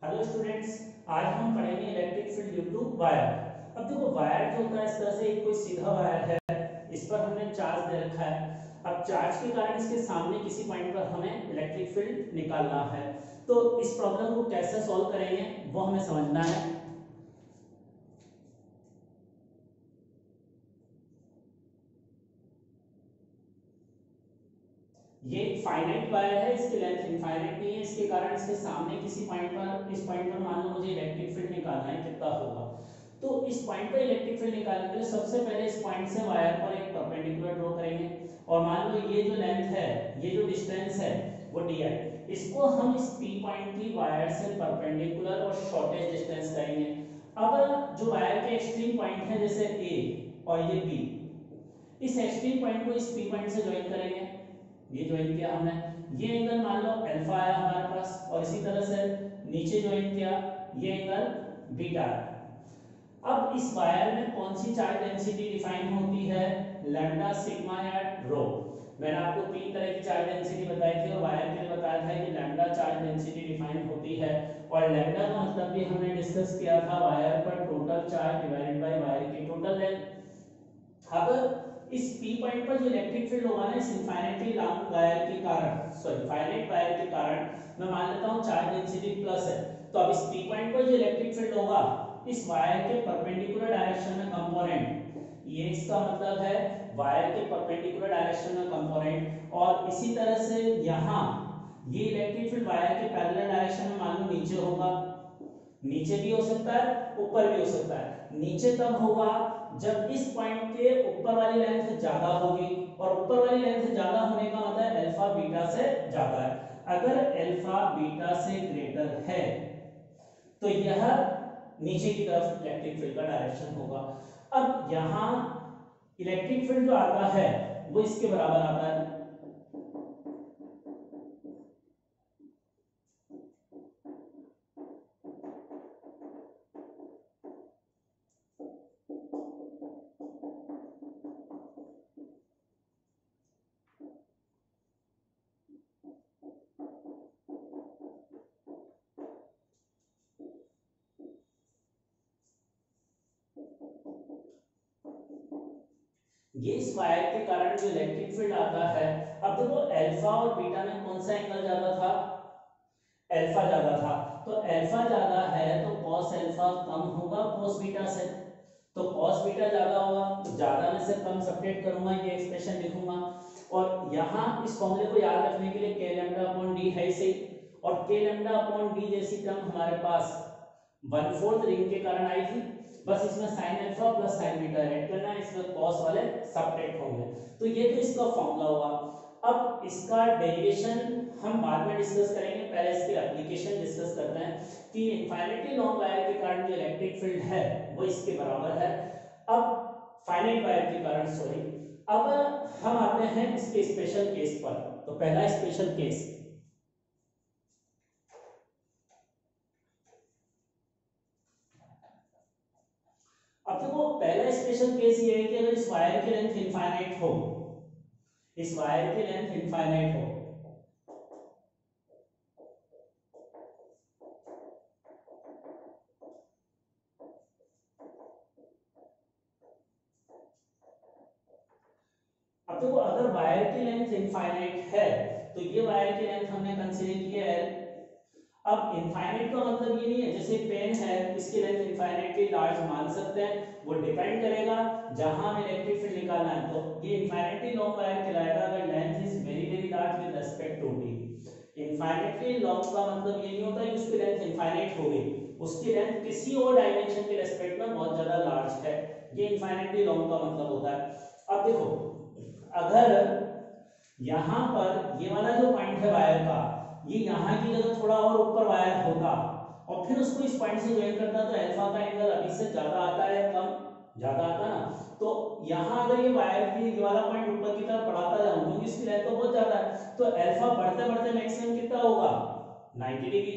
Hello students, आज हम पढ़ेंगे electric field due to wire. अब देखो, वायर जो होता है इस तरह से एक कोई सीधा वायर है, इस पर हमने चार्ज दे रखा है। अब चार्ज के कारण इसके सामने किसी पॉइंट पर हमें इलेक्ट्रिक फील्ड निकालना है। तो इस प्रॉब्लम को कैसे सॉल्व करेंगे वो हमें समझना है। ये फाइनाइट वायर है, इसकी लेंथ इनफाइनाइट नहीं है, इसके कारण इसके सामने किसी पॉइंट पर, इस पॉइंट पर मान लो मुझे इलेक्ट्रिक फील्ड निकालना है, कितना होगा। तो इस पॉइंट पर इलेक्ट्रिक फील्ड निकालने के लिए सबसे पहले इस पॉइंट से वायर पर एक परपेंडिकुलर ड्रॉ करेंगे। और मान लो ये जो लेंथ है, ये जो डिस्टेंस है वो डी है। इसको हम इस पी पॉइंट की वायर से परपेंडिकुलर और शॉर्टेस्ट डिस्टेंस करेंगे। अब जो वायर के एक्सट्रीम पॉइंट है, जैसे ए और ये बी, इस एक्सट्रीम पॉइंट को इस पी पॉइंट से ज्वाइन करेंगे। ये ज्वाइन किया हमने, ये एंगल मान लो अल्फा आया हमारे पास, और इसी तरह से नीचे ज्वाइन किया, ये एंगल बीटा। अब इस वायर में कौन सी चार्ज डेंसिटी डिफाइन होती है? लैम्डा, सिग्मा या रो। मैंने आपको तीन तरह की चार्ज डेंसिटी बताई थी, और वायर के लिए बताया था कि लैम्डा चार्ज डेंसिटी डिफाइन होती है। और लैम्डा का मतलब भी हमने डिस्कस किया था, वायर पर total charge divided by wire की टोटल लेंथ। अब इस पी पॉइंट पर जो इलेक्ट्रिक फील्ड होगा ना, इस इनफाइनाइटली लॉन्ग वायर के कारण, सॉरी फाइनाइट वायर के कारण, मैं मान लेता हूं चार्ज डेंसिटी प्लस है। तो अब इस पी पॉइंट पर जो इलेक्ट्रिक फील्ड होगा, इस वायर के परपेंडिकुलर डायरेक्शन में कंपोनेंट, ये इसका मतलब है वायर के परपेंडिकुलर डायरेक्शन में कंपोनेंट। और इसी तरह से यहां ये इलेक्ट्रिक फील्ड वायर के पैरेलल डायरेक्शन में मान लो नीचे होगा। नीचे भी हो सकता है, ऊपर भी हो सकता है। नीचे तब होगा जब इस पॉइंट के ऊपर वाली लेंथ ज्यादा होगी, और ऊपर वाली लेंथ ज्यादा होने का मतलब अल्फा बीटा से ज्यादा है। अगर अल्फा बीटा से ग्रेटर है तो यह नीचे की तरफ इलेक्ट्रिक फील्ड का डायरेक्शन होगा। अब यहां इलेक्ट्रिक फील्ड जो आता है वो इसके बराबर आता है। ये इस वायर के कारण जो इलेक्ट्रिक फील्ड आता है। अब देखो, अल्फा और बीटा में कौन सा एंगल ज्यादा था? अल्फा ज्यादा था। तो अल्फा ज्यादा है तो cos अल्फा कम होगा cos बीटा से। तो cos बीटा ज्यादा होगा, तो ज्यादा में से कम सब्ट्रैक्ट करूंगा, ये एक्सप्रेशन लिखूंगा। और यहाँ इस फॉर्मूले को याद रखने के लिए k लैम्डा अपॉन डी है सही। और k लैम्डा अपॉन डी जैसी टर्म हमारे पास 1/4 रिंग के कारण आई थी। बस इसमें sine alpha plus sign beta add करना है, इसमें cos वाले सब्ट्रैक्ट होंगे। तो ये तो इसका फॉर्मूला हुआ। अब इसका डेरिवेशन हम बाद में डिस्कस करेंगे, पहले इसकी एप्लीकेशन डिस्कस करते हैं कि इनफाइनाइटली लॉन्ग वायर के कारण जो इलेक्ट्रिक फील्ड है वो इसके बराबर है। अब फाइनाइट वायर के कारण, सॉरी, अब हम आते हैं इसके स्पेशल केस पर। तो पहला स्पेशल केस, अब देखो पहला स्पेशल केस ये है कि अगर इस वायर की लेंथ इनफाइनाइट हो, इस वायर की लेंथ इनफाइनाइट हो, अब देखो अगर वायर की लेंथ इनफाइनाइट है तो ये वायर की लेंथ हमने कंसीडर की है L। अब इनफाइनाइट का मतलब ये नहीं है जैसे पेन है इसकी लेंथ इनफाइनाइटली लार्ज मान सकते हैं, वो डिपेंड करेगा जहां हमें इलेक्ट्रिक फील्ड निकालना है। तो ये इनफाइनाइटली लॉन्ग वायर कहलाएगा अगर length is very very large with respect to D. Infinitely long का मतलब ये नहीं होता कि उसकी लेंथ इनफाइनाइट हो गई, उसकी लेंथ किसी और डायमेंशन के रिस्पेक्ट में बहुत ज्यादा लार्ज है, ये इनफाइनाइटली लॉन्ग का मतलब होता है। अब देखो, अगर यहां पर ये वाला जो पॉइंट है वायर का, ये यहां की जगह थोड़ा और ऊपर वायर होता और फिर उसको इस पॉइंट से ज्वाइन करता, तो अल्फा का एंगल अभी से ज्यादा आता है या कम? ज्यादा आता ना। तो यहां अगर ये वायर की ये वाला पॉइंट ऊपर की तरफ बढ़ाता जाऊं क्योंकि इसकी लेंथ तो बहुत ज्यादा है, तो अल्फा बढ़ते बढ़ते मैक्सिमम कितना होगा? 90 डिग्री।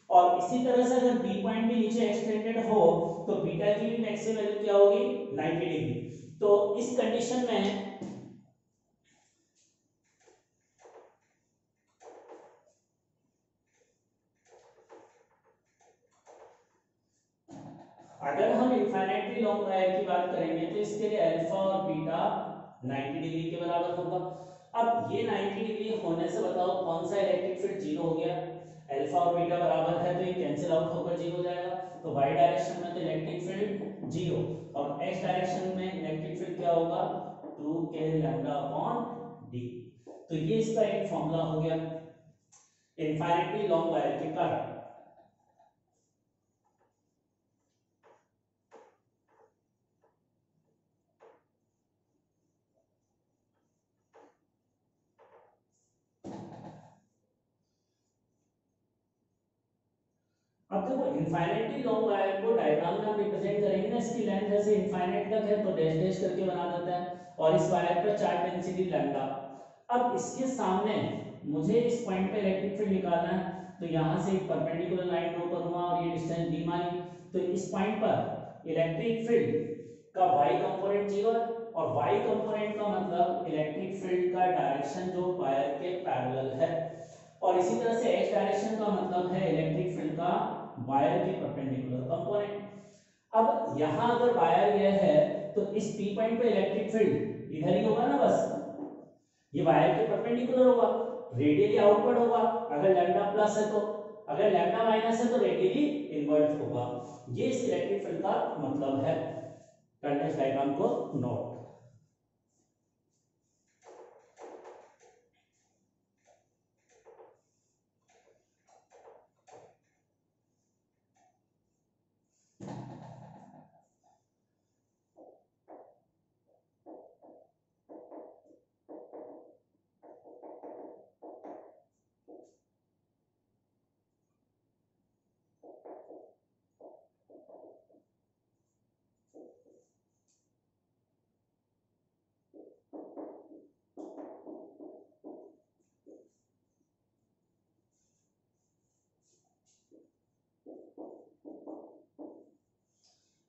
और इसी तरह से अगर बी पॉइंट भी नीचे एक्सटेंडेड हो तो बीटा की भी मैक्सिमम वैल्यू क्या होगी? 90 डिग्री। तो इस कंडीशन में अगर हम इनफाइनाइटली लॉन्ग वायर की बात करेंगे तो इसके लिए अल्फा और बीटा 90 डिग्री के बराबर होगा। अब ये 90 डिग्री होने से बताओ कौन सा इलेक्ट्रिक फील्ड जीरो हो गया, अल्फा और बीटा बराबर है तो ये कैंसिल आउट होकर जीरो हो जाएगा। तो वाई डायरेक्शन में तो इलेक्ट्रिक फील्ड जीरो और एक्स डायरेक्शन में इलेक्ट्रिक फील्ड क्या होगा 2k लैम्डा अपॉन डी। तो ये इसका एक फॉर्मूला हो गया इनफाइनाइटली लॉन्ग वायर के कारण। अब देखो इनफाइनाइटली लॉन्ग वायर को डायग्राम में हम रिप्रेजेंट करेंगे ना, इसकी लेंथ जैसे इनफाइनाइट तक है तो डैश डैश करके बना देता है और इस वायर पर चार्ज डेंसिटी लैम्डा। अब इसके सामने मुझे इस पॉइंट पे इलेक्ट्रिक फील्ड निकालना है तो यहां से एक परपेंडिकुलर लाइन ड्रॉ करूंगा और ये डिस्टेंस डी मानी। तो इस पॉइंट पर इलेक्ट्रिक फील्ड का y कंपोनेंट 0 है और y कंपोनेंट का मतलब इलेक्ट्रिक फील्ड का डायरेक्शन जो वायर के पैरेलल है और इसी तरह से x डायरेक्शन का मतलब है इलेक्ट्रिक फील्ड का वायर के परपेंडिकुलर कंपोनेंट। अब यहां अगर वायर यह है तो इस p पॉइंट पे इलेक्ट्रिक फील्ड इधर ही होगा ना, बस ये वायर के परपेंडिकुलर होगा, रेडियली आउटवर्ड होगा अगर लैम्डा प्लस है तो, अगर लैम्डा माइनस है तो रेडियली इनवर्ट होगा। ये इस इलेक्ट्रिक फील्ड का मतलब है। करना इस डायग्राम को नोट।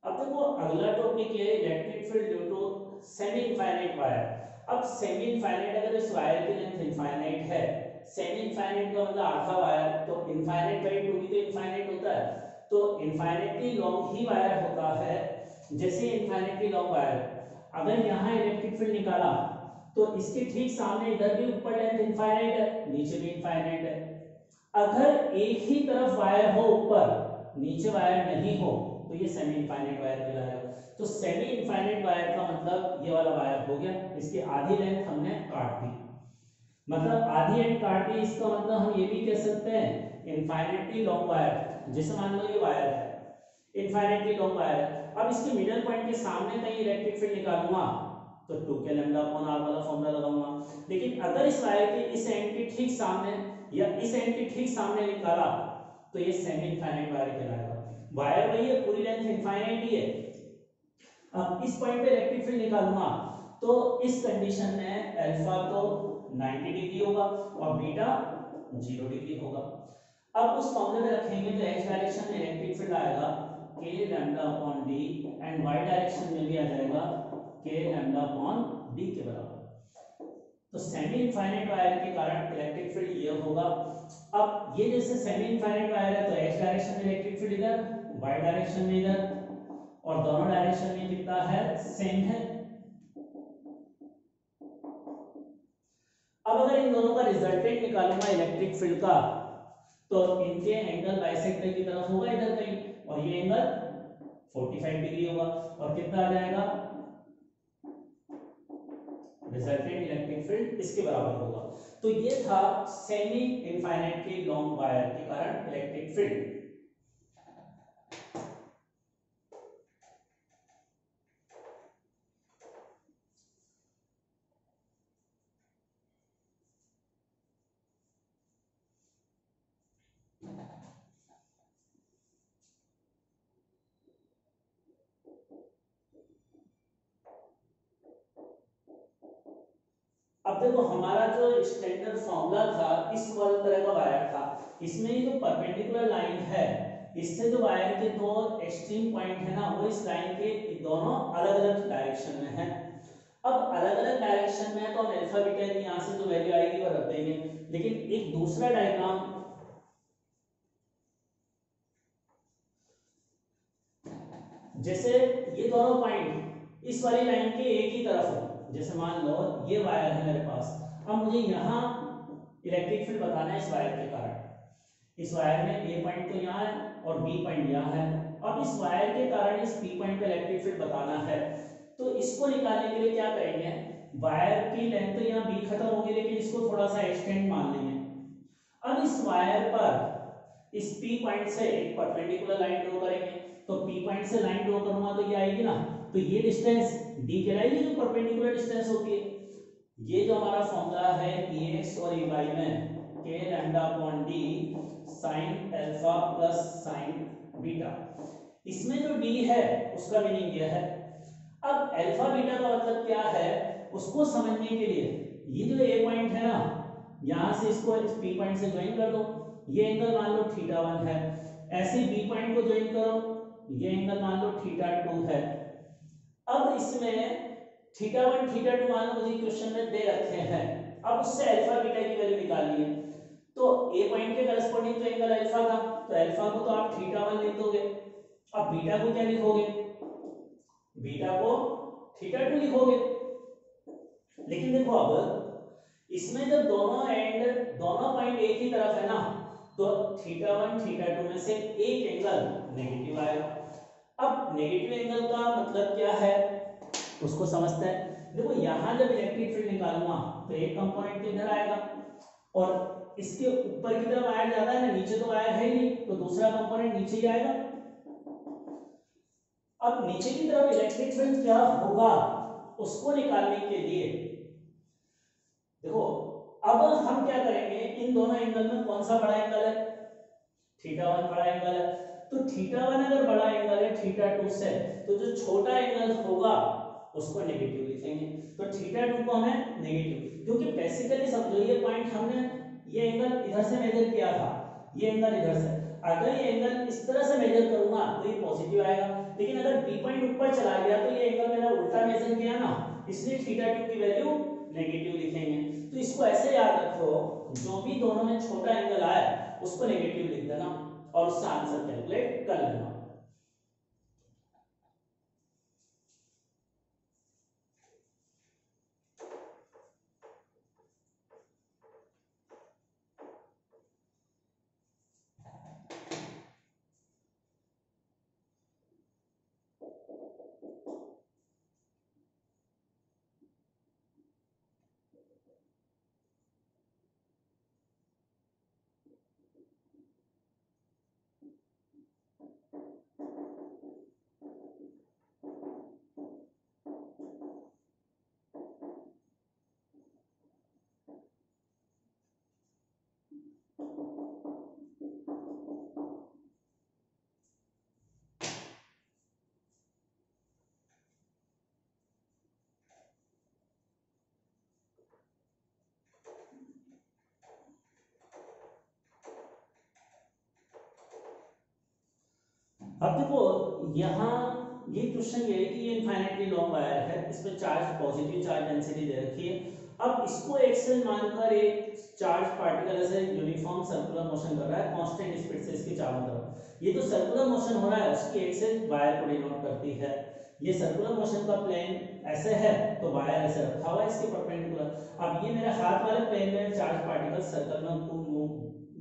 अब देखो अगला टॉपिक है electric field due to semi infinite wire. अब सेमी इनफाइनाइट अगर इस वायर की लेंथ इनफाइनाइट है, सेमी इनफाइनाइट का मतलब आधा वायर, तो इनफाइनाइट बाई 2 भी तो इनफाइनाइट होता है, तो इनफाइनाइटली लॉन्ग ही वायर होता है। जैसे इनफाइनाइटली लॉन्ग वायर अगर यहाँ इलेक्ट्रिक फील्ड निकाला तो इसके ठीक सामने इधर भी ऊपर लेंथ इनफाइनाइट है नीचे भी इनफाइनाइट है। अगर एक ही तरफ वायर हो ऊपर नीचे वायर नहीं हो तो ये सेमी इनफाइनाइट वायर कहलाएगा। तो सेमी इनफाइनाइट वायर का मतलब ये वाला वायर हो गया, इसकी आधी लेंथ हमने काट दी, मतलब आधी एंड काट दी। इसका मतलब हम ये भी कह सकते हैं इनफाइनाइटली लॉन्ग वायर, जैसे मान लो ये वायर है इनफाइनाइटली लॉन्ग वायर है। अब इसके मिडल पॉइंट के सामने कहीं इलेक्ट्रिक फील्ड निकालूंगा तो 2k लैम्डा अपॉन r वाला फॉर्मूला लगाऊंगा। लेकिन अगर इस वायर के इस एंड के ठीक सामने या इस एंड के ठीक सामने निकाला तो ये सेमी इनफाइनाइट वायर कहलाएगा। वायर वही है, पूरी लेंथ इनफाइनाइट ही है। अब इस पॉइंट पे इलेक्ट्रिक फील्ड निकालूंगा तो इस कंडीशन में अल्फा तो 90 डिग्री होगा और बीटा 0 डिग्री होगा। अब उस फॉर्मूले में रखेंगे तो x डायरेक्शन में इलेक्ट्रिक फील्ड आएगा k lambda upon d and y direction में भी आ जाएगा k लैम्डा अपॉन d के बराबर। तो सेमी इनफाइनाइट वायर के कारण इलेक्ट्रिक फील्ड ये होगा। अब ये जैसे सेमी इनफाइनाइट वायर है तो x डायरेक्शन में इलेक्ट्रिक फील्ड इधर, y डायरेक्शन में इधर और दोनों डायरेक्शन में कितना है सेम है। अब अगर इन दोनों का रिजल्टेंट निकालूंगा इलेक्ट्रिक फील्ड का तो इनके एंगल बाइसेक्टर की तरफ होगा इधर कहीं और ये एंगल 45 डिग्री होगा और कितना आ जाएगा रिजल्टेंट इलेक्ट्रिक फील्ड इसके बराबर होगा। तो ये था सेमी इनफाइनाइट के लॉन्ग वायर के कारण इलेक्ट्रिक फील्ड। अब देखो हमारा जो स्टैंडर्ड फॉर्मूला था इस वाले तरह का वायर था, इसमें जो परपेंडिकुलर लाइन है इससे जो वायर के दो एक्सट्रीम पॉइंट है ना वो इस लाइन के दोनों अलग अलग डायरेक्शन में है। अब अलग अलग डायरेक्शन में है तो हम अल्फा बीटा की यहां से जो वैल्यू आएगी वो रख देंगे। लेकिन एक दूसरा डायग्राम जैसे ये दोनों पॉइंट इस वाली लाइन के एक ही तरफ हो, जैसे मान लो ये वायर है मेरे पास, अब मुझे यहाँ इलेक्ट्रिक फील्ड बताना है इस वायर के कारण। इस वायर में ए पॉइंट तो यहाँ है और बी पॉइंट यहाँ है। अब इस वायर के कारण इस बी पॉइंट पे इलेक्ट्रिक फील्ड बताना है, तो इसको निकालने के लिए क्या करेंगे, वायर की लेंथ तो यहाँ बी खत्म होगी, लेकिन इसको थोड़ा सा एक्सटेंड मान लेंगे। अब इस वायर पर इस पी पॉइंट से एक परपेंडिकुलर लाइन ड्रॉ करेंगे, तो पी पॉइंट से लाइन ड्रॉ करूंगा तो ये आएगी ना, तो ये डिस्टेंस डी कहलाएगी, जो परपेंडिकुलर डिस्टेंस होती है। ये जो हमारा फॉर्मूला है Ex और Ey में k lambda upon d sin alpha plus sin beta, इसमें जो d है उसका मीनिंग यह है। अब अल्फा बीटा का मतलब क्या है उसको समझने के लिए, ये जो a पॉइंट है ना, यहां से इसको p पॉइंट से ज्वाइन कर दो, ये एंगल मान लो θ1 है। ऐसे b पॉइंट को ज्वाइन करो, ये एंगल मान लो θ2 है। अब इसमें θ1 θ2 मान लो मुझे क्वेश्चन में दे रखे हैं, अब उससे अल्फा बीटा की वैल्यू निकालनी है। तो ए पॉइंट के करस्पॉन्डिंग तो एंगल अल्फा था, तो अल्फा को तो आप θ1 लिख दोगे। अब बीटा को क्या लिखोगे, बीटा को θ2 लिखोगे। लेकिन देखो अब इसमें जब दोनों पॉइंट एक ही तरफ है ना, तो θ1 θ2 में से एक एंगल नेगेटिव आएगा। अब नेगेटिव एंगल का मतलब क्या है उसको समझते हैं। देखो यहां जब इलेक्ट्रिक फील्ड निकालूंगा तो एक कंपोनेंट तो इधर आएगा, और इसके ऊपर की तरफ वायर ज्यादा है ना, नीचे तो वायर है ही नहीं, तो दूसरा कंपोनेंट नीचे ही आएगा। अब नीचे की तरफ इलेक्ट्रिक फील्ड क्या होगा उसको निकालने के लिए देखो अब हम क्या करेंगे, इन दोनों एंगल में कौन सा बड़ा एंगल है, θ1 बड़ा एंगल है, तो θ1 अगर बड़ा एंगल है θ2 से, तो जो छोटा एंगल होगा उसको नेगेटिव लिखेंगे। तो θ2 को हमें नेगेटिव, क्योंकि बेसिकली समझो ये पॉइंट हमने ये एंगल इधर से मेजर किया था, ये एंगल इधर से, अगर ये एंगल इस तरह से मेजर करूंगा तो ये पॉजिटिव आएगा, लेकिन अगर बी पॉइंट ऊपर चला गया तो ये एंगल मैंने उल्टा मेजर किया ना, इसलिए θ2 की वैल्यू नेगेटिव लिखेंगे। तो इसको ऐसे याद रखो, जो भी दोनों में छोटा एंगल आए उसको नेगेटिव लिख देना और उसका आंसर कैलकुलेट कर लेना। अब देखो यहाँ ये क्वेश्चन ये है कि ये इनफाइनाइटली लॉन्ग वायर है, इस पे चार्ज पॉजिटिव चार्ज डेंसिटी दे रखी है। अब इसको एक्सेल मानकर एक चार्ज पार्टिकल ऐसे यूनिफॉर्म सर्कुलर मोशन कर रहा है कांस्टेंट स्पीड से इसके चारों तरफ। ये जो सर्कुलर मोशन हो रहा है उसकी एक्सेल वायर को डिनोट करती है। ये सर्कुलर मोशन का प्लेन ऐसे है तो वायर ऐसे रखा हुआ है इसके परपेंडिकुलर। अब ये मेरे हाथ वाले प्लेन में चार्ज पार्टिकल सर्कल में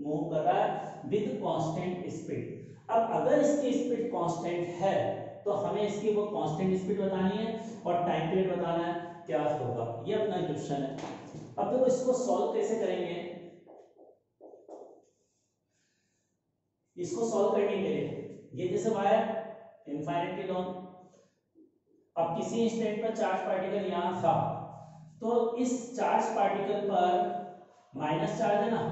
मूव कर रहा है विद कांस्टेंट स्पीड। अब अगर इसकी स्पीड कांस्टेंट है तो हमें इसकी वो कांस्टेंट स्पीड बतानी है और टाइम पीरियड बताना है क्या होगा, ये अपना क्वेश्चन है। अब देखो इसको सॉल्व कैसे करेंगे, इसको सॉल्व करने के लिए ये जैसे वायर इनफाइनाइटली लॉन्ग, अब किसी इंस्टेंट पर चार्ज पार्टिकल यहां था, तो इस चार्ज पार्टिकल पर माइनस चार्ज है ना,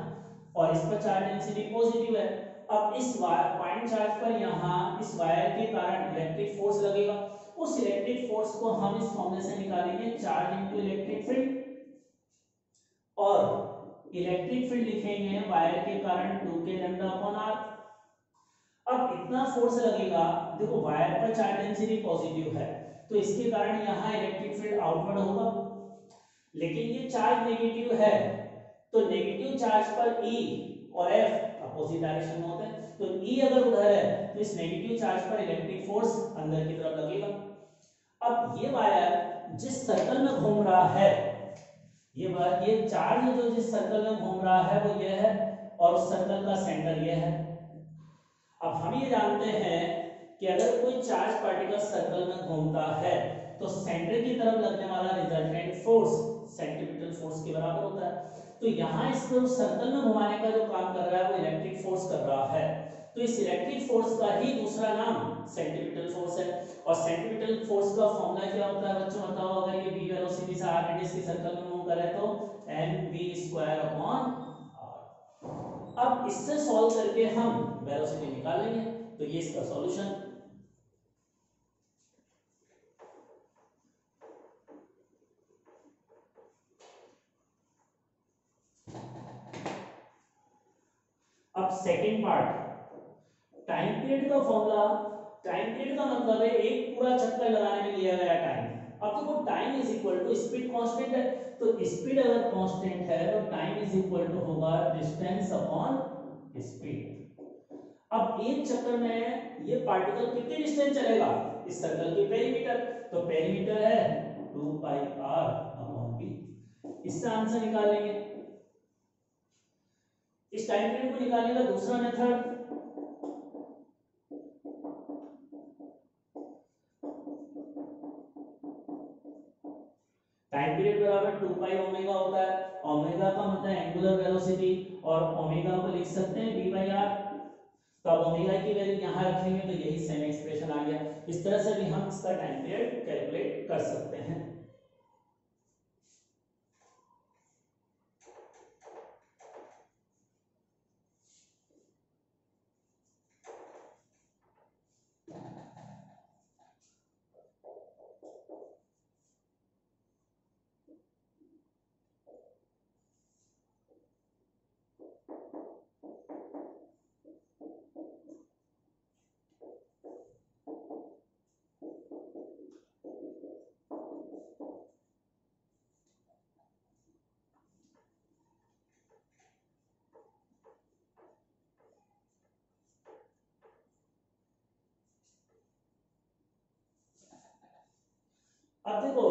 और इस पर चार्ज डेंसिटी पॉजिटिव है। अब इस पॉइंट चार्ज पर यहाँ इस वायर के कारण इलेक्ट्रिक फोर्स लगेगा, उस इलेक्ट्रिक फोर्स को हम इस फॉर्मूले से निकालेंगे, चार्ज इनटू इलेक्ट्रिक फील्ड, और इलेक्ट्रिक फील्ड लिखेंगे वायर के कारण 2k लैम्डा अपॉन r। अब इतना फोर्स लगेगा, देखो वायर पर चार्ज डेंसिटी पॉजिटिव है तो इसके कारण यहाँ इलेक्ट्रिक फील्ड आउटवर्ड होगा, लेकिन ये चार्ज नेगेटिव है तो नेगेटिव चार्ज पर ई और एफ अपोजिट डायरेक्शन में होते हैं, तो ई अगर उधर है तो इस नेगेटिव चार्ज पर इलेक्ट्रिक फोर्स अंदर की तरफ लगेगा। अब ये वायर जिस सर्कल में घूम रहा है, ये चार्ज जो जिस सर्कल में घूम रहा है वो ये है और उस सर्कल का सेंटर ये है। अब हम ये जानते हैं कि अगर कोई चार्ज पार्टिकल सर्कल में घूमता है तो सेंटर की तरफ लगने वाला रिजल्टेंट फोर्स सेंट्रीपिटल फोर्स के बराबर होता है। तो यहाँ इसको सर्कल में घुमाने का जो काम कर रहा है वो इलेक्ट्रिक फोर्स कर रहा है, तो इस इलेक्ट्रिक फोर्स का ही दूसरा नाम सेंट्रीपिटल फोर्स है। और सेंट्रीपिटल फोर्स का फॉर्मूला क्या होता है बच्चों बताओ? अगर ये v वेलोसिटी से r रेडियस की सर्कल में मूव करे तो mv²/r। अब इससे सॉल्व करके हम वेलोसिटी निकालेंगे, तो ये इसका सॉल्यूशन। अब सेकंड पार्ट, टाइम पीरियड का फॉर्मूला। टाइम पीरियड का मतलब है एक पूरा चक्कर लगाने में लिया गया टाइम। अब देखो time is equal to speed constant है, तो स्पीड अगर कांस्टेंट है तो टाइम इज इक्वल टू होगा डिस्टेंस अपॉन स्पीड। अब एक चक्कर में ये पार्टिकल कितनी डिस्टेंस चलेगा इस सर्कल की पेरीमीटर, तो पेरीमीटर है 2πr/b। इससे आंसर निकालेंगे। इस टाइम पीरियड को निकालने का दूसरा मेथड, टाइम पीरियड बराबर 2π ओमेगा होता है। ओमेगा का मतलब एंगुलर वेलोसिटी और ओमेगा को लिख सकते हैं v/r। तो अब ओमेगा की वैल्यू यहां रखेंगे तो यही सेम एक्सप्रेशन आ गया। इस तरह से भी हम इसका टाइम पीरियड कैलकुलेट कर सकते हैं। अब देखो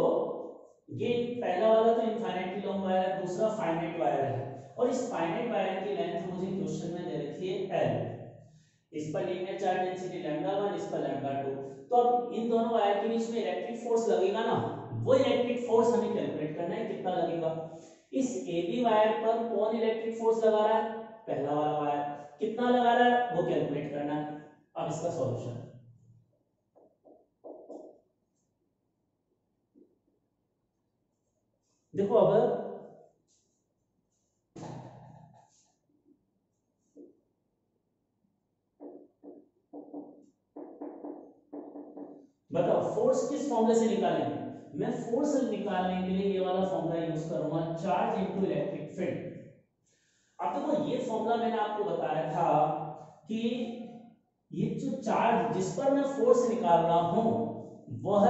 ये पहला वाला तो इनफाइनाइटली लॉन्ग वायर है, दूसरा फाइनाइट वायर है, और इस फाइनाइट वायर की लेंथ मुझे क्वेश्चन में दे रखी है l। इस पर लीनियर चार्ज डेंसिटी λ1, इस पर λ2। तो अब इन दोनों वायर के बीच में इलेक्ट्रिक फोर्स लगेगा ना, वो इलेक्ट्रिक फोर्स हमें कैलकुलेट करना है कितना लगेगा। इस AB वायर पर कौन इलेक्ट्रिक फोर्स लगा रहा है? पहला वाला वायर। कितना लगा रहा है वो कैलकुलेट करना है। अब इसका सॉल्यूशन देखो। अब बताओ फोर्स किस फॉर्मूले से निकालेंगे? मैं फोर्स निकालने के लिए ये वाला फॉर्मूला यूज करूंगा, चार्ज इनटू इलेक्ट्रिक फील्ड। अब देखो ये फॉर्मूला मैंने आपको बताया था कि ये जो चार्ज जिस पर मैं फोर्स निकाल रहा हूं वह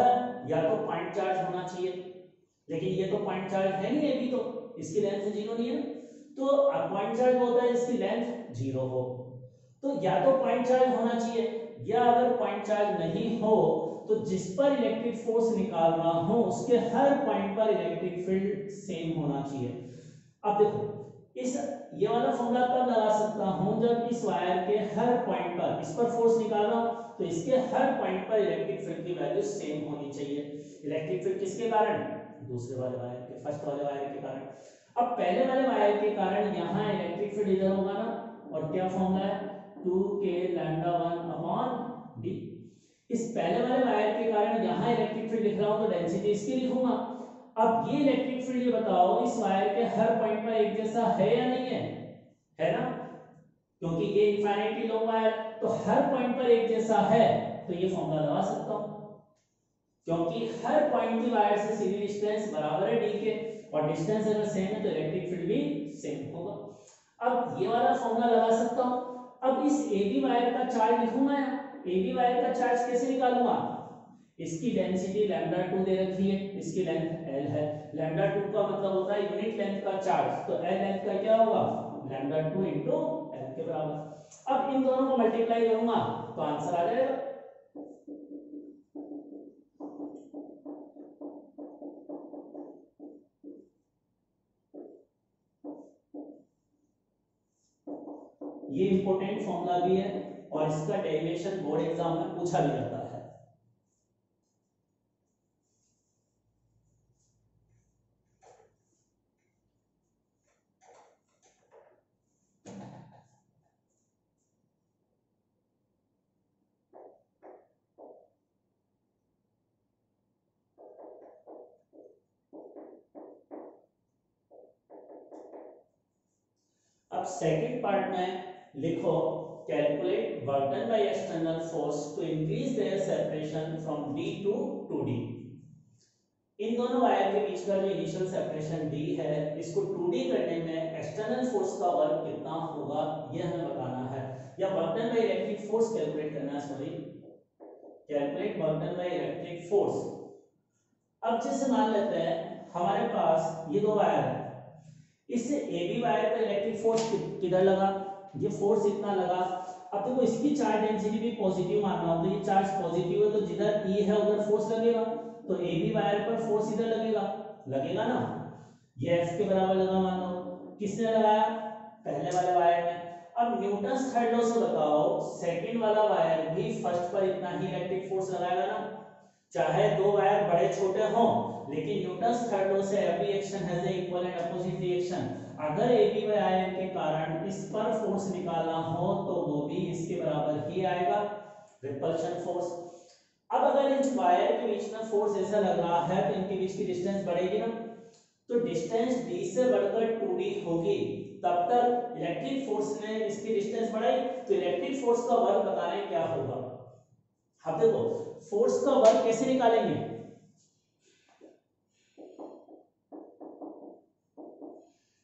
या तो पॉइंट चार्ज होना चाहिए, लेकिन ये तो पॉइंट चार्ज है नहीं, अभी तो इसकी लेंथ 0 नहीं है। तो पॉइंट चार्ज होता है इसकी लेंथ 0 हो, तो या तो पॉइंट चार्ज होना चाहिए, या अगर पॉइंट चार्ज नहीं हो तो जिस पर इलेक्ट्रिक फोर्स निकाल रहा हूं उसके हर पॉइंट पर इलेक्ट्रिक फील्ड सेम होना चाहिए। अब देखो इस ये वाला फॉर्मूला तब लगा सकता हूं जब इस वायर के हर पॉइंट पर, इस पर फोर्स निकाल रहा हूं तो इसके हर पॉइंट पर इलेक्ट्रिक फील्ड की वैल्यू सेम होनी चाहिए। इलेक्ट्रिक फील्ड किसके कारण? दूसरे वाले वायर के, फर्स्ट वाले वायर के कारण। अब पहले वाले वायर के कारण यहाँ इलेक्ट्रिक फील्ड इधर होगा ना, और क्या फॉर्मूला है 2k λ1/d। इस पहले वाले वायर के कारण यहाँ इलेक्ट्रिक फील्ड लिख रहा हूं तो डेंसिटी इसकी लिखूंगा। अब ये इलेक्ट्रिक फील्ड ये बताओ इस वायर के हर पॉइंट पर एक जैसा है या नहीं है? है ना, क्योंकि ये इनफाइनाइटली लॉन्ग वायर, तो हर पॉइंट पर एक जैसा है तो ये फॉर्मूला लगा सकता हूं, क्योंकि हर पॉइंट की वायर से सीधी डिस्टेंस बराबर है d के, और डिस्टेंस अगर सेम है तो इलेक्ट्रिक फील्ड भी सेम होगा। अब ये वाला फॉर्मूला लगा सकता हूं। अब इस AB वायर का चार्ज लिखूंगा, AB वायर का चार्ज कैसे निकालूंगा? इसकी डेंसिटी लैम्डा 2 दे रखी है, इसकी लेंथ l है। लैम्डा 2 का मतलब होता है यूनिट लेंथ का चार्ज, तो l लेंथ का क्या होगा लैम्डा 2 इंटू l के बराबर। अब इन दोनों को मल्टीप्लाई करूंगा तो आंसर आ जाएगा। ये इंपॉर्टेंट फॉर्मूला भी है और इसका डेरिवेशन बोर्ड एग्जाम में पूछा भी जाता है। अब सेकंड पार्ट में लिखो calculate work done by external force to increase their separation from D to 2D। इन दोनों वायर के बीच का जो इनिशियल सेपरेशन D है, इसको 2D करने में एक्सटर्नल फोर्स का वर्क कितना होगा ये हमें बताना है, या work done by electric force calculate करना है। Sorry, calculate work done by electric force. अब जैसे मान लेते हैं हमारे पास ये दो वायर है, इससे AB वायर पर इलेक्ट्रिक फोर्स किधर लगा, ये फोर्स इतना लगा। अब देखो इसकी चार्ज डेंसिटी भी पॉजिटिव मानना हो, तो ये चार्ज पॉजिटिव है तो जिधर E है उधर फोर्स लगेगा, तो AB वायर पर फोर्स इधर लगेगा, लगेगा ना। ये F के बराबर लगा मान लो, किसने लगाया पहले वाले वायर में। अब न्यूटन्स थर्ड लॉ से बताओ सेकंड वाला वायर भी फर्स्ट पर इतना ही इलेक्ट्रिक फोर्स लगाएगा ना, चाहे दो वायर बड़े छोटे हों, लेकिन न्यूटन्स थर्ड लॉ से every action has a equal and opposite reaction. अगर AB वायर के कारण इस पर फोर्स निकालना हो तो वो भी इसके बराबर ही आएगा, रिपल्शन फोर्स। अब अगर इन वायर के बीच में फोर्स ऐसा लग रहा है तो इनके बीच की डिस्टेंस बढ़ेगी ना, तो डिस्टेंस D से बढ़कर 2D होगी। तब तक इलेक्ट्रिक फोर्स ने इसकी डिस्टेंस बढ़ाई, तो इलेक्ट्रिक फोर्स का वर्क बता रहे हैं क्या होगा। अब देखो फोर्स का वर्क कैसे निकालेंगे,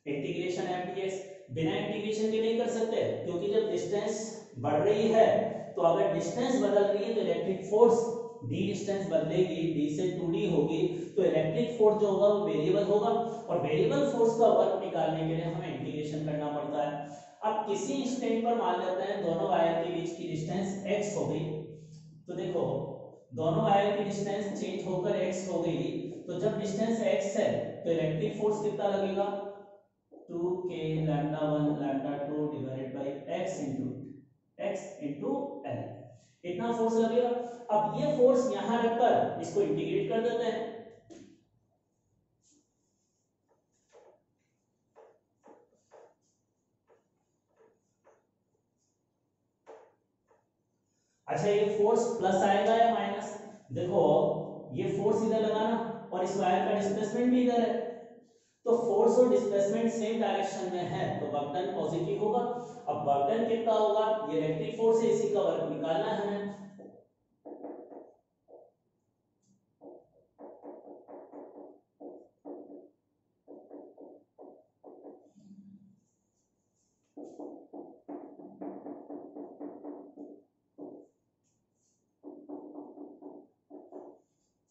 इंटीग्रेशन FdS। बिना इंटीग्रेशन के नहीं कर सकते, क्योंकि जब डिस्टेंस बढ़ रही है तो अगर डिस्टेंस बदल रही है तो इलेक्ट्रिक फोर्स D डिस्टेंस बदलेगी, D से 2D होगी, तो इलेक्ट्रिक फोर्स जो होगा वो वेरिएबल होगा, और वेरिएबल फोर्स का वर्क निकालने के लिए हमें इंटीग्रेशन करना पड़ता है। अब किसी इंस्टेंट पर मान लेते हैं दोनों वायर के बीच की डिस्टेंस x हो गई, तो देखो दोनों वायर की डिस्टेंस चेंज होकर x हो गई, तो जब डिस्टेंस x है तो इलेक्ट्रिक फोर्स कितना लगेगा 2k lambda 1 lambda 2 divided by x into l, इतना फोर्स लगेगा। अब ये फोर्स यहां रखकर इसको इंटीग्रेट कर देते हैं, अच्छा ये फोर्स प्लस आएगा या माइनस, देखो ये फोर्स इधर लगा ना और इस वायर का डिस्प्लेसमेंट भी इधर है, तो फोर्स और डिस्प्लेसमेंट सेम डायरेक्शन में है तो वर्क डन पॉजिटिव होगा। अब वर्क डन कितना होगा, ये इलेक्ट्रिक फोर्स है, इसी का वर्क निकालना है हमें।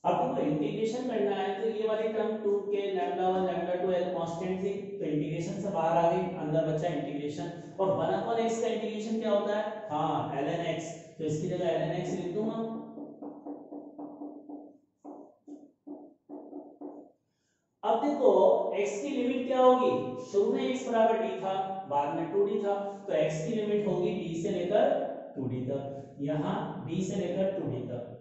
अब देखो इंटीग्रेशन करना है तो ये वाली term 2k lambda 1 lambda 2 l constant थी, तो इंटीग्रेशन से बाहर आ गई, अंदर बचा इंटीग्रेशन। और 1/x का इंटीग्रेशन क्या होता है, हाँ ln x, तो इसकी जगह ln x लिख दूंगा। अब देखो x की लिमिट क्या होगी, शुरू में x बराबर d था, बाद में 2d था, तो x की लिमिट होगी d से लेकर 2d तक, यहाँ d से लेकर 2d तक।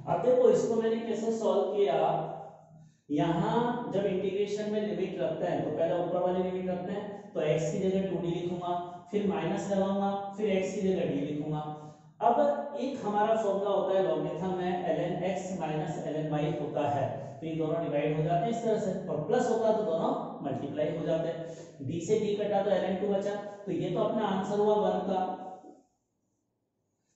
अब देखो इसको मैंने कैसे सॉल्व किया। यहाँ जब इंटीग्रेशन में लिमिट रखते हैं तो पहले ऊपर वाली लिमिट रखते हैं, तो x की जगह 2d लिखूंगा, फिर माइनस लगाऊंगा, फिर x की जगह d लिखूंगा। अब एक हमारा फॉर्मूला होता है लॉगरिथम में ln x minus ln y होता है, तो ये दोनों डिवाइड हो जाते हैं इस तरह से, और प्लस होता तो दोनों मल्टीप्लाई हो जाते हैं। d से d कटा तो ln 2 बचा, तो ये तो अपना आंसर हुआ वर्ग का,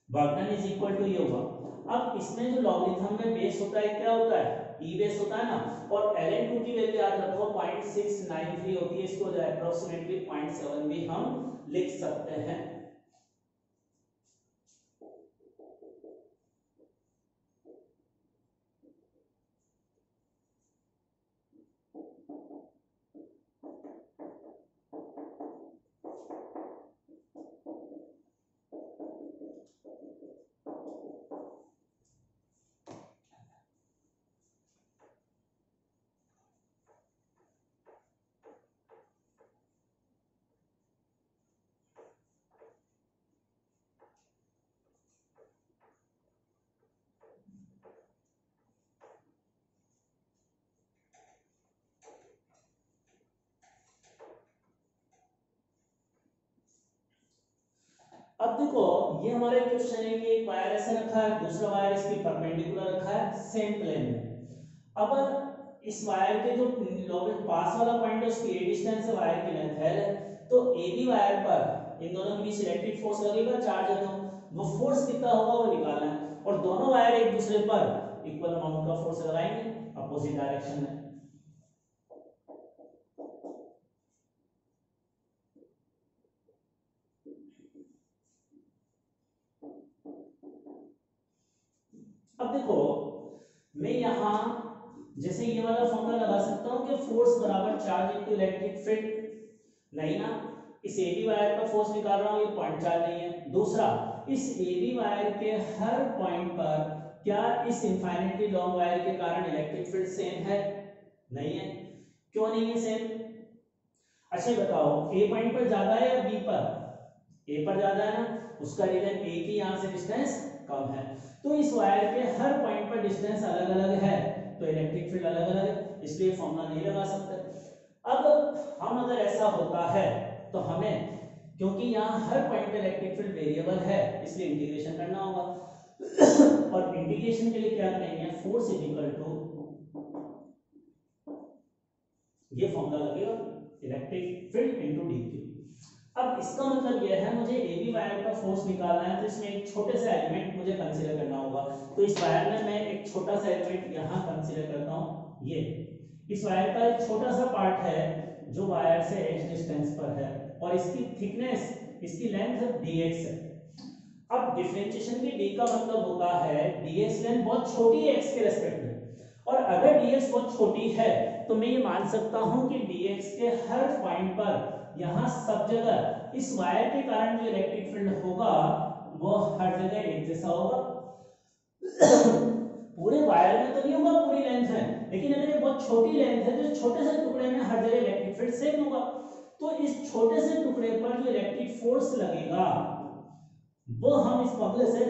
वर्गन इज इक्वल टू ये हुआ। अब इसमें जो लॉगरिथम में बेस होता है क्या होता है, ई बेस होता है ना, और ln 2 की वैल्यू याद रखो 0.693 होती है, इसको जो अप्रोक्सीमेटली 0.7 भी हम लिख सकते हैं। अब देखो ये हमारा क्वेश्चन है कि एक वायर ऐसे रखा है, दूसरा वायर इसकी परपेंडिकुलर रखा है सेम प्लेन में। अब इस वायर के जो पास वाला पॉइंट है उसकी ए डिस्टेंस है, वायर की लेंथ है, तो ए बी वायर पर इन दोनों के बीच इलेक्ट्रिक फोर्स लगेगा, चार्ज है, तो वो फोर्स कितना होगा वो निकालना है, और दोनों वायर एक दूसरे पर इक्वल अमाउंट का फोर्स लगाएंगे अपोजिट डायरेक्शन में। अब देखो मैं यहां जैसे ये वाला फॉर्मूला लगा सकता हूं कि फोर्स बराबर चार्ज इनटू इलेक्ट्रिक फील्ड, नहीं ना, इस एबी वायर का फोर्स निकाल रहा हूं, ये 0.4 नहीं है। दूसरा, इस एबी वायर के हर पॉइंट पर क्या इस इनफाइनाइटली लॉन्ग वायर के कारण इलेक्ट्रिक फील्ड सेम है, नहीं है। क्यों नहीं है सेम? अच्छा बताओ ए पॉइंट पर ज्यादा है या बी पर? ए पर ज्यादा है ना, उसका रीजन ए की यहां से डिस्टेंस कम है, तो इस वायर के हर पॉइंट पर डिस्टेंस अलग अलग है, तो इलेक्ट्रिक फील्ड अलग अलग है, इसलिए फॉर्मूला नहीं लगा सकते। अब हम अगर ऐसा होता है तो हमें, क्योंकि यहाँ हर पॉइंट पे इलेक्ट्रिक फील्ड वेरिएबल है, इसलिए इंटीग्रेशन करना होगा और इंटीग्रेशन के लिए क्या करेंगे, फोर्स इज इक्वल टू ये फॉर्मूला लगेगा electric field into D Q. अब इसका मतलब यह है मुझे ए बी वायर का फोर्स निकालना है, तो इसमें एक छोटे सा एलिमेंट मुझे कंसीडर करना होगा, तो इस वायर में मैं एक छोटा सा एलिमेंट यहाँ कंसीडर करता हूँ। ये इस वायर का एक छोटा सा पार्ट है जो वायर से h डिस्टेंस पर है, और इसकी थिकनेस, इसकी लेंथ dx है। अब डिफरेंशिएशन की d का मतलब होता है dx लेंथ बहुत छोटी है x के रेस्पेक्ट में, और अगर dx बहुत छोटी है तो मैं ये मान सकता हूं कि dx के हर पॉइंट पर यहां सब जगह इस वायर के कारण जो इलेक्ट्रिक फील्ड होगा वो हर जगह एक जैसा होगा। पूरे वायर में तो नहीं होगा पूरी लेंथ में, लेकिन अगर ये बहुत छोटी लेंथ है तो छोटे से टुकड़े में हर जगह इलेक्ट्रिक फील्ड सेम होगा, तो इस छोटे से टुकड़े पर जो इलेक्ट्रिक फोर्स लगेगा वो हम इस फॉर्मूले से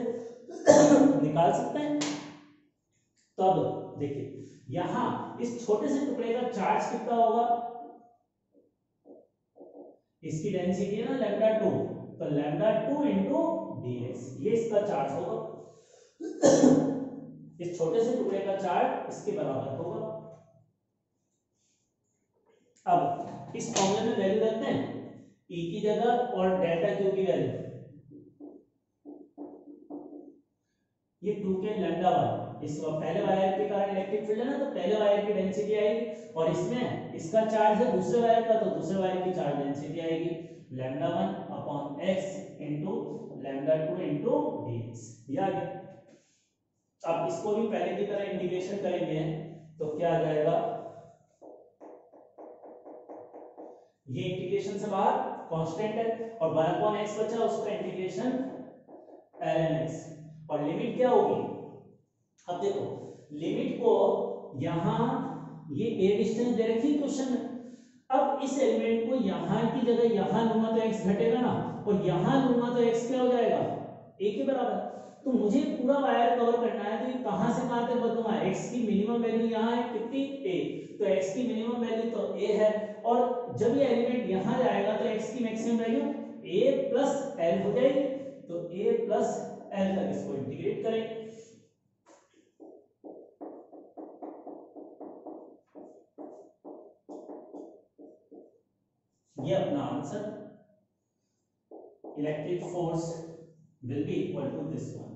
निकाल सकते हैं। तो अब देखिए यहां इस छोटे से टुकड़े का चार्ज कितना होगा, इसकी डेंसिटी है ना लैम्डा 2, तो लैम्डा 2 इंटू dx, ये इसका चार्ज होगा। इस छोटे से टुकड़े का चार्ज इसके बराबर होगा। अब इस फॉर्मूले में वैल्यू रखते हैं E की जगह और डेल्टा Q की वैल्यू, ये 2 के लैम्डा 1, इस पहले वायर के कारण इलेक्ट्रिक फील्ड है ना, तो पहले वायर की डेंसिटी आएगी, और इसमें इसका चार्ज है दूसरे वायर का, तो दूसरे वायर की चार्ज डेंसिटी आएगी lambda 1 upon x into lambda 2 into dx, ये आ गया। अब इसको भी पहले की तरह इंटीग्रेशन करेंगे तो क्या आ जाएगा, ये इंटीग्रेशन से बाहर कांस्टेंट है और 1 अपॉन x बचा, उसका इंटीग्रेशन ln x, और लिमिट क्या होगी, अब देखो लिमिट को यहां ये a डिस्टेंस दे रखी क्वेश्चन में, अब इस एलिमेंट को यहां की जगह यहां लूंगा तो x घटेगा ना, और यहां लूंगा तो x क्या हो जाएगा a के बराबर, तो मुझे पूरा वायर कवर करना है, तो ये कहां से कहां तक बदलूंगा, x की मिनिमम वैल्यू यहाँ है कितनी a, तो x की मिनिमम वैल्यू तो a है, और जब ये एलिमेंट यहां जाएगा तो x की maximum value a plus l हो जाएगी, तो a प्लस l तक इसको इंटीग्रेट करेंगे। ये अपना answer, electric force will be equal to this one.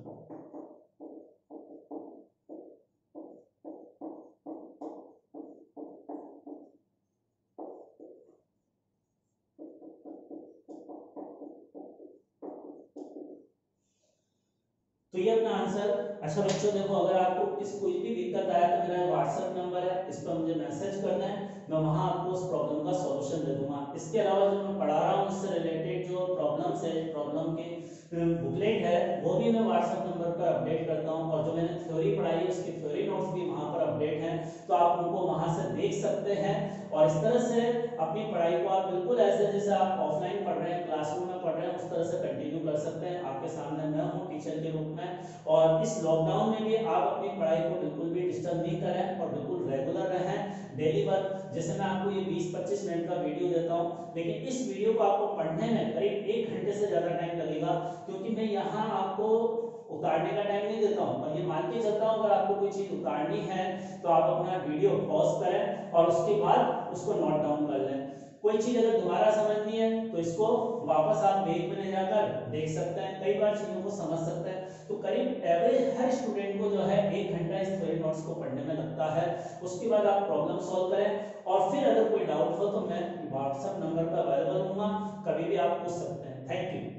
तो ये अपना आंसर। अच्छा बच्चों देखो, अगर आपको इस कोई भी दिक्कत आया तो मेरा व्हाट्सएप नंबर है, इस पर मुझे मैसेज करना है, मैं वहां आपको उस प्रॉब्लम का सॉल्यूशन दे दूंगा। इसके अलावा जो मैं पढ़ा रहा हूँ उससे रिलेटेड जो प्रॉब्लम्स है, प्रॉब्लम के बुकलेट है, वो भी मैं व्हाट्सएप नंबर पर अपडेट करता हूँ, और जो मैंने थ्योरी पढ़ाई है उसकी थ्योरी नोट्स भी वहां पर अपडेट हैं, तो आप उनको वहां से देख सकते हैं। और इस तरह से अपनी पढ़ाई को आप बिल्कुल ऐसे जैसे आप ऑफलाइन पढ़ रहे हैं, क्लासरूम में पढ़ रहे हैं, उस तरह से कंटिन्यू कर सकते हैं। आपके सामने मैं हूँ टीचर के रूप में, और इस लॉकडाउन में भी आप अपनी पढ़ाई को बिल्कुल भी डिस्टर्ब नहीं करें और बिल्कुल रेगुलर रहें, डेली वर्क। जैसे मैं आपको ये 20-25 मिनट का वीडियो देता हूँ, लेकिन इस वीडियो को आपको पढ़ने में करीब 1 घंटे से ज्यादा टाइम लगेगा, क्योंकि मैं यहाँ आपको उतारने का टाइम नहीं देता हूँ, और ये मान के चलता हूँ अगर आपको कोई चीज उतारनी है तो आप अपना वीडियो पॉज करें और उसके बाद उसको नोट डाउन कर लें। कोई चीज अगर दोबारा समझनी है तो इसको वापस आप पेज में ले जाकर देख सकते हैं, कई बार चीजों को समझ सकते हैं। तो करीब एवरेज हर स्टूडेंट को जो है 1 घंटा इस थ्योरी नोट्स को पढ़ने में लगता है। उसके बाद आप प्रॉब्लम सॉल्व करें, और फिर अगर कोई डाउट हो तो मैं व्हाट्सएप नंबर पर अवेलेबल हूँ, कभी भी आप पूछ सकते हैं। Thank you.